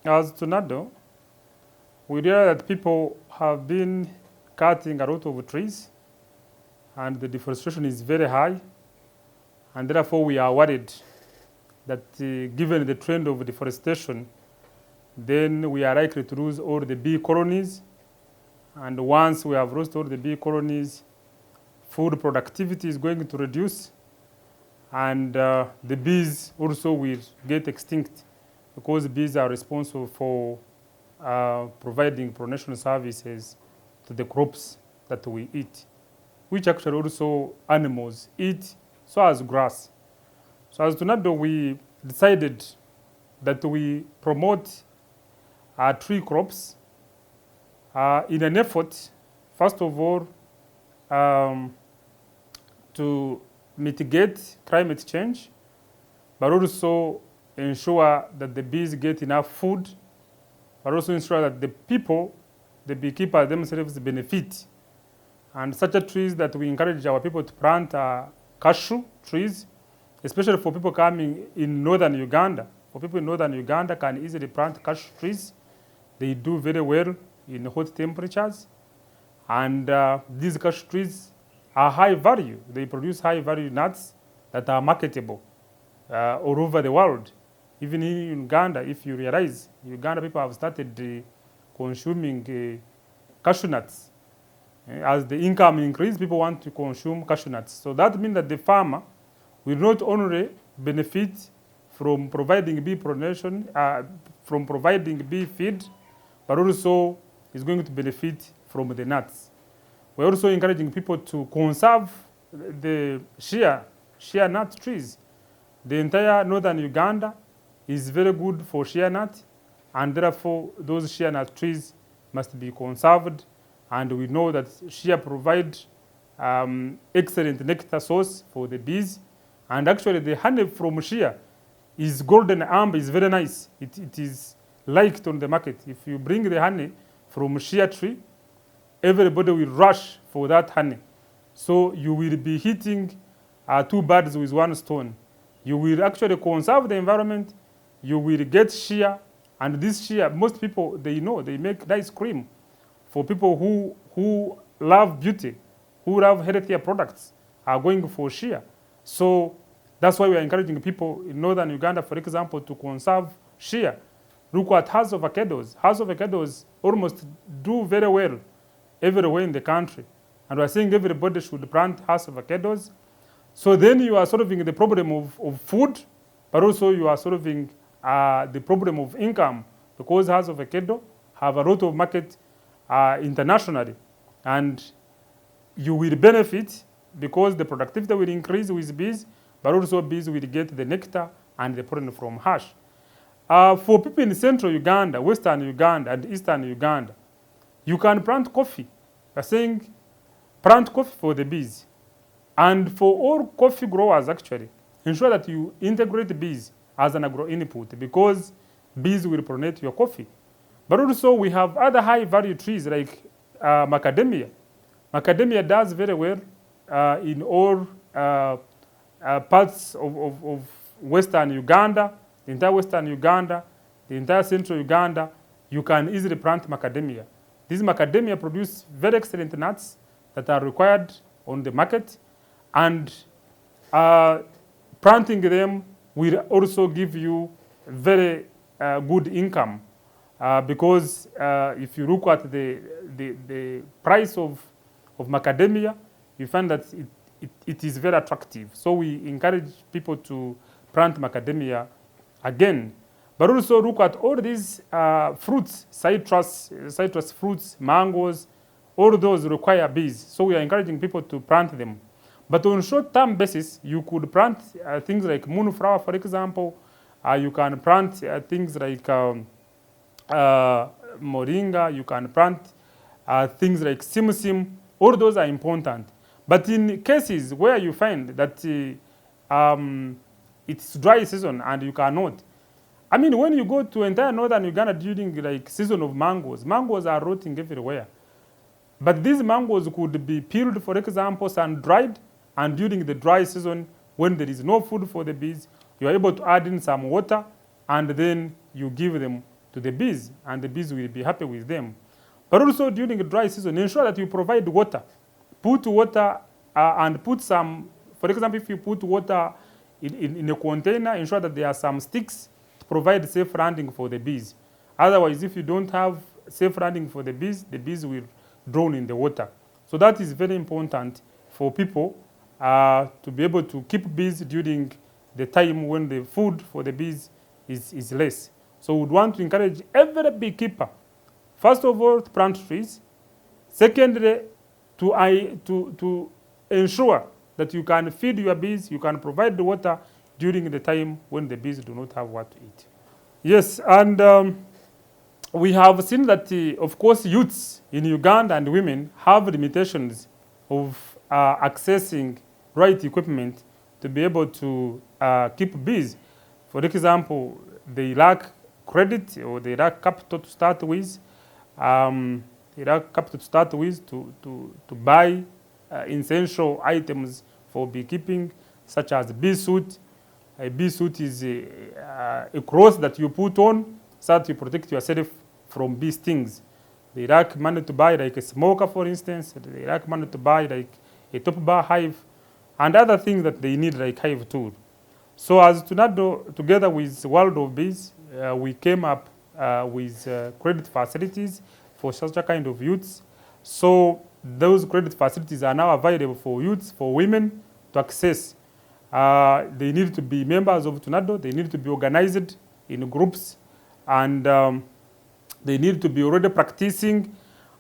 As TONADO, we realize that people have been cutting a lot of trees and the deforestation is very high, and therefore we are worried that given the trend of deforestation, then we are likely to lose all the bee colonies. And once we have lost all the bee colonies, food productivity is going to reduce, and the bees also will get extinct because bees are responsible for providing pollination services to the crops that we eat, which actually also animals eat, so as grass. So as TONADO, we decided that we promote tree crops in an effort, first of all, to mitigate climate change, but also ensure that the bees get enough food, but also ensure that the people, the beekeepers themselves, benefit. And such a trees that we encourage our people to plant are cashew trees, especially for people coming in northern Uganda. For people in northern Uganda can easily plant cashew trees. They do very well in hot temperatures. And these cashew trees are high value. They produce high value nuts that are marketable all over the world. Even in Uganda, if you realize, Uganda people have started consuming cashew nuts. As the income increases, people want to consume cashew nuts. So that means that the farmer will not only benefit from providing bee pollination, from providing bee feed, but also is going to benefit from the nuts. We're also encouraging people to conserve the shea nut trees. The entire northern Uganda is very good for shea nut, and therefore those shea nut trees must be conserved. And we know that shea provides excellent nectar source for the bees. And actually the honey from shea is golden amber, is very nice. It is liked on the market. If you bring the honey from shea tree, everybody will rush for that honey. So you will be hitting two birds with one stone. You will actually conserve the environment, you will get shea, and this shea, most people, they know, they make nice cream. For people who love beauty, who love healthier products, are going for shea. So that's why we are encouraging people in northern Uganda, for example, to conserve shea. Look at house avocados. House avocados almost do very well everywhere in the country. And we are saying everybody should plant house avocados. So then you are solving the problem of food, but also you are solving the problem of income, because house avocado have a lot of market internationally, and you will benefit because the productivity will increase with bees, but also bees will get the nectar and the pollen from ash. For people in central Uganda, western Uganda, and eastern Uganda, you can plant coffee. We're saying plant coffee for the bees. And for all coffee growers, actually, ensure that you integrate bees as an agro input, because bees will pollinate your coffee. But also we have other high value trees like macadamia. Macadamia does very well in all parts of western Uganda, the entire western Uganda, the entire central Uganda. You can easily plant macadamia. These macadamia produce very excellent nuts that are required on the market, and planting them will also give you very good income. Because if you look at the price of macadamia, you find that it is very attractive. So we encourage people to plant macadamia again. But also look at all these fruits, citrus fruits, mangoes, all those require bees. So we are encouraging people to plant them. But on short-term basis, you could plant things like moonflower, for example. You can plant things like moringa, you can plant things like simsim. All those are important. But in cases where you find that it's dry season and you cannot, I mean, when you go to entire northern Uganda during like season of mangoes, mangoes are rotting everywhere. But these mangoes could be peeled, for example, sun-dried, and during the dry season, when there is no food for the bees, you are able to add in some water, and then you give them to the bees, and the bees will be happy with them. But also during the dry season, ensure that you provide water. Put water and put some, for example, if you put water in a container, ensure that there are some sticks to provide safe landing for the bees. Otherwise, if you don't have safe landing for the bees will drown in the water. So that is very important for people to be able to keep bees during the time when the food for the bees is less. So we would want to encourage every beekeeper, first of all, to plant trees. Secondly, to ensure that you can feed your bees, you can provide the water during the time when the bees do not have what to eat. Yes, and we have seen that, of course, youths in Uganda and women have limitations of accessing right equipment to be able to keep bees. For example, they lack credit or they lack capital to start with. They lack capital to start with to buy essential items for beekeeping, such as bee suit. A bee suit is a cloth that you put on so that you protect yourself from bee stings. They lack money to buy like a smoker, for instance. They lack money to buy like a top bar hive and other things that they need like hive tool. So as TONADO, together with World of Bees, we came up with credit facilities for such a kind of youths. So those credit facilities are now available for youths, for women to access. They need to be members of TONADO. They need to be organized in groups, and they need to be already practicing,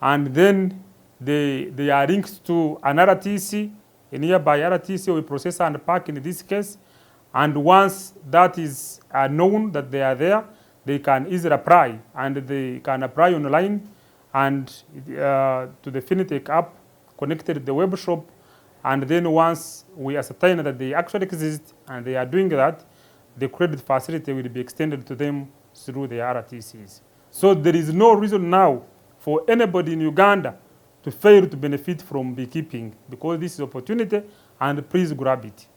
and then they are linked to an RTC, a nearby RTC or a processor and pack in this case. And once that is known that they are there, they can easily apply, and they can apply online and to the Finitech app connected to the web shop. And then once we ascertain that they actually exist and they are doing that, the credit facility will be extended to them through the RTCs. So there is no reason now for anybody in Uganda to fail to benefit from beekeeping, because this is opportunity, and please grab it.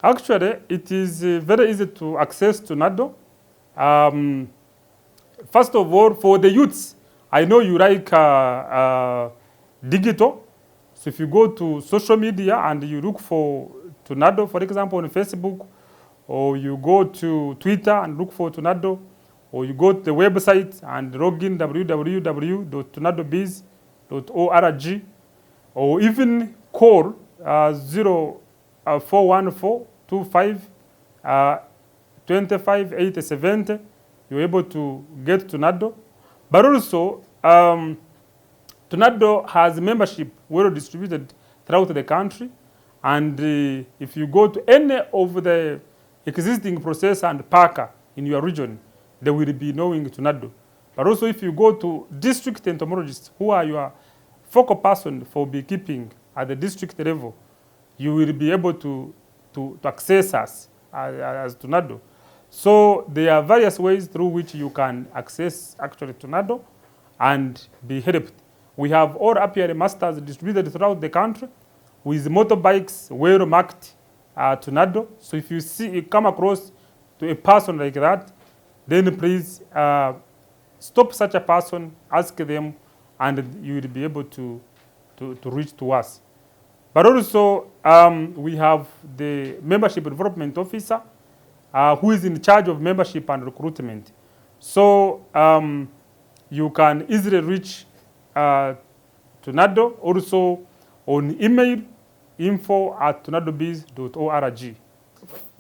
Actually, it is very easy to access TONADO. First of all, for the youths, I know you like digital. So if you go to social media and you look for TONADO, for example, on Facebook, or you go to Twitter and look for TONADO, or you go to the website and log in www.tonadobees.org, or even call 041425258070, you're able to get TONADO. But also, TONADO has membership well distributed throughout the country, and if you go to any of the existing processor and packer in your region, they will be knowing TONADO. But also, if you go to district entomologists, who are your focal person for beekeeping at the district level, you will be able to access us as TONADO. So there are various ways through which you can access actually TONADO and be helped. We have all apiary masters distributed throughout the country with motorbikes well marked TONADO. So if you come across to a person like that, then please stop such a person, ask them, and you will be able to reach to us. But also, we have the membership development officer who is in charge of membership and recruitment. So you can easily reach TONADO also on email, info@tonadobees.org.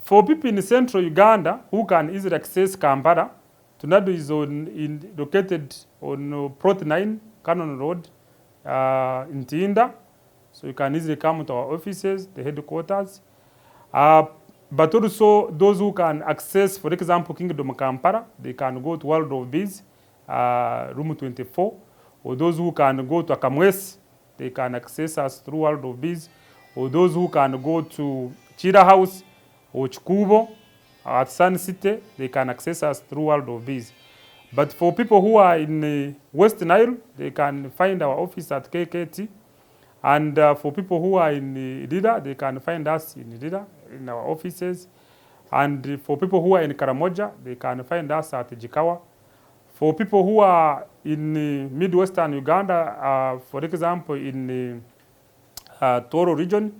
For people in central Uganda who can easily access Kampala, TONADO is located on Plot 9, Cannon Road, in Tinda. So you can easily come to our offices, the headquarters. But also those who can access, for example, Kingdom Kampala, they can go to World of Bees, room 24. Or those who can go to Akamwesi, they can access us through World of Bees. Or those who can go to Chira House or Chikubo at Sun City, they can access us through World of Bees. But for people who are in West Nile, they can find our office at KKT. And for people who are in Lida, they can find us in Lida, in our offices. And for people who are in Karamoja, they can find us at Jikawa. For people who are in Midwestern Uganda, for example, in the Toro region,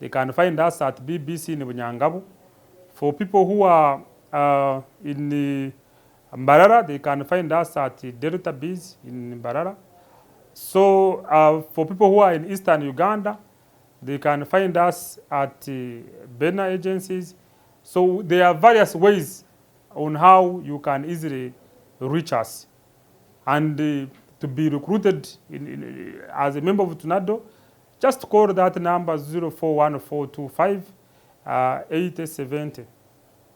they can find us at BBC in Bunyangabu. For people who are in the Mbarara, they can find us at Delta Bees in Mbarara. So for people who are in Eastern Uganda, they can find us at Bena agencies. So there are various ways on how you can easily reach us. And to be recruited as a member of TUNADO, just call that number 041425 8070.